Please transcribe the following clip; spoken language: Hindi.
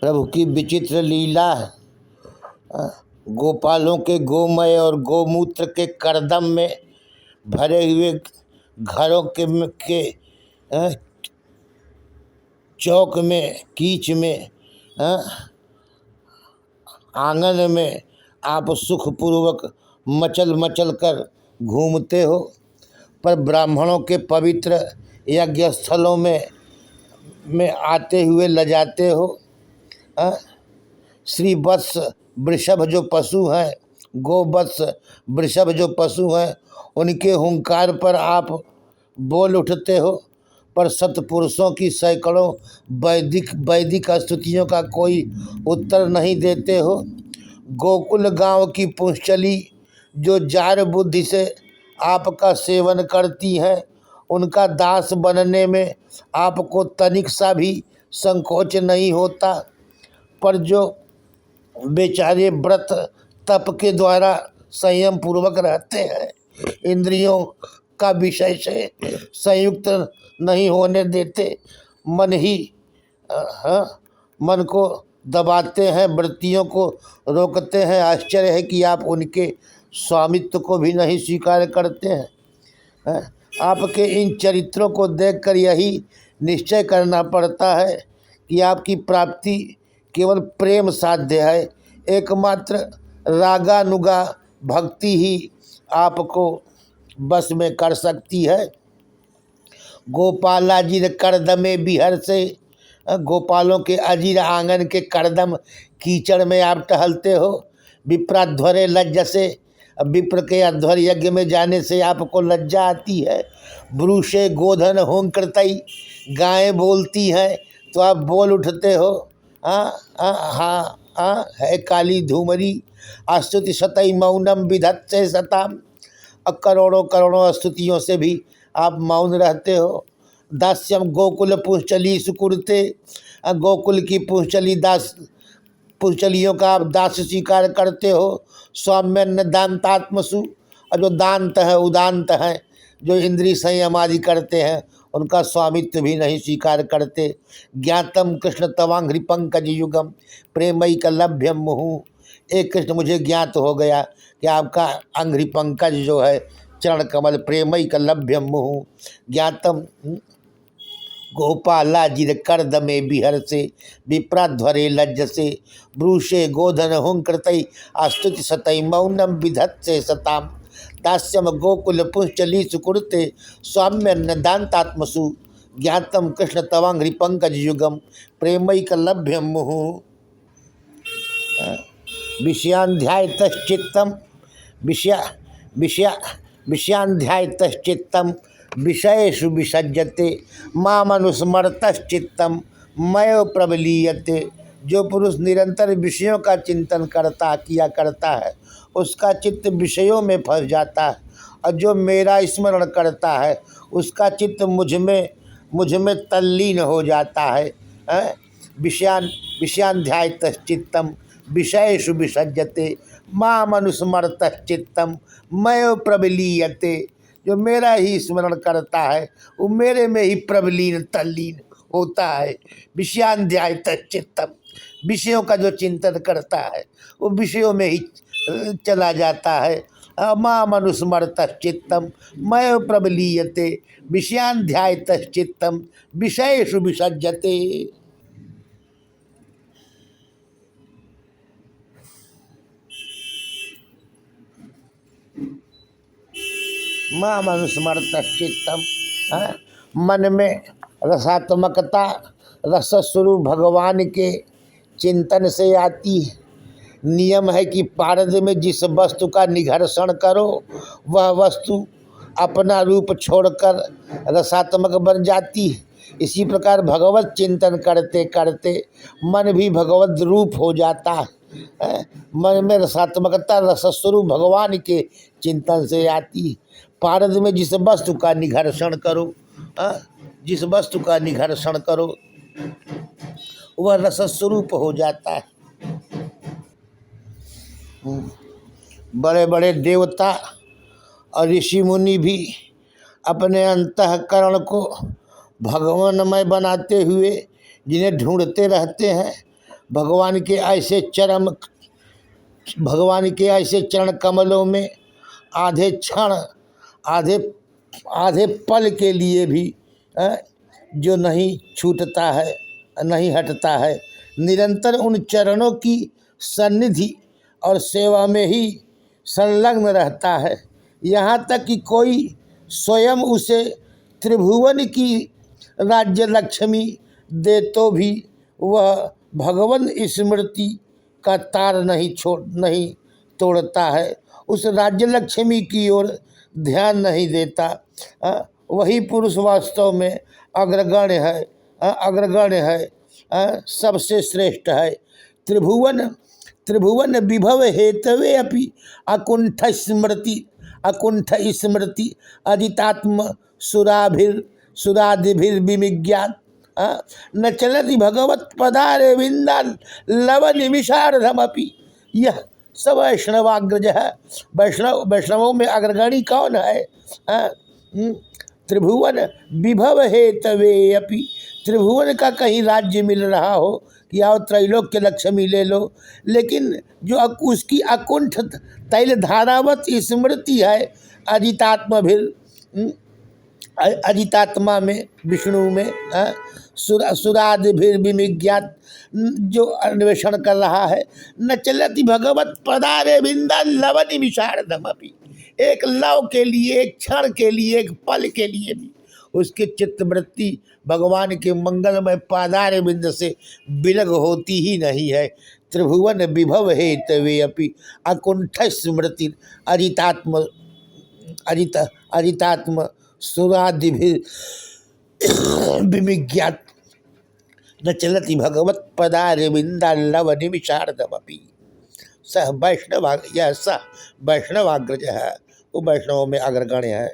प्रभु की विचित्र लीला है। गोपालों के गोमय और गोमूत्र के करदम में भरे हुए घरों के चौक में, कीच में, आंगन में आप सुखपूर्वक मचल मचल कर घूमते हो, पर ब्राह्मणों के पवित्र यज्ञ स्थलों में आते हुए लजाते हो। श्री वत्स वृषभ जो पशु हैं, गोवत्स वृषभ जो पशु हैं, उनके हुंकार पर आप बोल उठते हो, पर सतपुरुषों की सैकड़ों वैदिक स्तुतियों का कोई उत्तर नहीं देते हो। गोकुल गांव की पुंचली जो जार बुद्धि से आपका सेवन करती हैं, उनका दास बनने में आपको तनिक सा भी संकोच नहीं होता, पर जो बेचारे व्रत तप के द्वारा संयम पूर्वक रहते हैं, इंद्रियों का विषय से संयुक्त नहीं होने देते, मन को दबाते हैं, वृत्तियों को रोकते हैं। आश्चर्य है कि आप उनके स्वामित्व को भी नहीं स्वीकार करते हैं। आपके इन चरित्रों को देखकर यही निश्चय करना पड़ता है कि आपकी प्राप्ति केवल प्रेम साध्य है। एकमात्र रागानुगा भक्ति ही आपको बस में कर सकती है। गोपालाजिर करदमे बिहर से, गोपालों के अजीर आंगन के करदम कीचड़ में आप टहलते हो। विप्राध्वरे लज्जा से, विप्र के अध्वर यज्ञ में जाने से आपको लज्जा आती है। ब्रूशे गोधन होंकृतई, गायें बोलती हैं तो आप बोल उठते हो। है काली धूमरी स्तुति सतई मौनम विधत्से सताम, करोड़ों करोड़ों स्तुतियों से भी आप मौन रहते हो। दास्यम गोकुल पुंचली सुकुरते, गोकुल की पुंचलियों का आप दास स्वीकार करते हो। सौम्य दांतात्मसु, और जो दांत है, उदांत हैं, जो इंद्रिय संयम आदि करते हैं, उनका स्वामित्व भी नहीं स्वीकार करते। ज्ञातम कृष्ण तवांघ्रि पंकज युगम प्रेमई का लभ्यम मुहु, एक कृष्ण मुझे ज्ञात हो गया कि आपका अंघ्रि पंकज जो है, चरण कमल, प्रेमई का लभ्यम मुहु। ज्ञातम गोपालाजिर करदमे बिहर से, विप्राध्वरे लज्ज से, ब्रूशे गोधन हुंकृतई स्तुति सतई मौनम विधत्से सताम। दास्यम गोकुल पुंचली सुकुरते, सौम्य दांतात्मसु, ज्ञातम कृष्ण तवांघ्रि पंकज युगम प्रेमई का लभ्यम मुहु। विषयाध्यायतश्चित्तम विषयाध्यायतश्चित्तम विषयेषु विसज्जते, मामनुस्मरतश्चित्तम मयो प्रबलीयते। जो पुरुष निरंतर विषयों का चिंतन किया करता है, उसका चित्त विषयों में फंस जाता है, और जो मेरा स्मरण करता है, उसका चित्त मुझ में तल्लीन हो जाता है। विषयाध्यायतश्चित्तम विषयेषु विसज्जते, मामनुस्मरतश्चित्तम मयो प्रबलीयते। जो मेरा ही स्मरण करता है, वो मेरे में ही प्रबलीन तल्लीन होता है। विषयाध्यायतश्चित्तम, विषयों का जो चिंतन करता है, वो विषयों में ही चला जाता है। मामनुस्मरतश्चित्तम मयो प्रबलीयते, विषयाध्यायतश्चित्तम विषयेषु विसज्जते। मामनुस्मरतश्चित्तम, मन में रसात्मकता रसस्वरूप भगवान के चिंतन से आती है। नियम है कि पारद में जिस वस्तु का निघर्षण करो, वह वस्तु अपना रूप छोड़कर रसात्मक बन जाती है। इसी प्रकार भगवत चिंतन करते करते मन भी भगवत रूप हो जाता है। मन में रसात्मकता रसस्वरूप भगवान के चिंतन से आती है। पारद में जिस वस्तु का निघर्षण करो, जिस वस्तु का निघर्षण करो, वह रसस्वरूप हो जाता है। बड़े बड़े देवता और ऋषि मुनि भी अपने अंतःकरण को भगवानमय बनाते हुए जिन्हें ढूंढते रहते हैं, भगवान के ऐसे चरण कमलों में आधे क्षण, आधे आधे पल के लिए भी जो नहीं छूटता है, नहीं हटता है, निरंतर उन चरणों की सन्निधि और सेवा में ही संलग्न रहता है। यहाँ तक कि कोई स्वयं उसे त्रिभुवन की राज्य लक्ष्मी दे तो भी वह भगवान स्मृति का तार नहीं तोड़ता है, उस राज्य लक्ष्मी की ओर ध्यान नहीं देता। वही पुरुष वास्तव में अग्रगण्य है, सबसे श्रेष्ठ है। त्रिभुवन विभव हेतवे अपि अकुंठ स्मृति अजितात्म सुरादिभिर्विज्ञात न चलति भगवत पदारे विंदान लव निमिषार्धमपि। यह सब वैष्णवाग्रज है। वैष्णवों में अग्रगणी कौन है? त्रिभुवन विभव हेतवे अपि, त्रिभुवन का कहीं राज्य मिल रहा हो कि आओ त्रैलोक्य लक्ष्मी ले लो, लेकिन जो उसकी अकुंठ तैल धारावत स्मृति है अजितात्मा में, विष्णु में, सुरादिभिर्विज्ञात जो अन्वेषण कर रहा है। न चलति भगवत पदारे विंदन लव निमिषार्धमपि, एक लव के लिए, एक क्षण के लिए, एक पल के लिए भी उसकी चित्तवृत्ति भगवान के मंगलमय पादार बिंद से विलग होती ही नहीं है। त्रिभुवन विभव हेतवे अपि अकुंठ स्मृति अजितात्म सुरादिभिर्विज्ञात न चलति भगवत पदारविंदा लव निमिषार्धमपि। यह वैष्णवाग्रज है, वो वैष्णवों में अग्रगण्य है।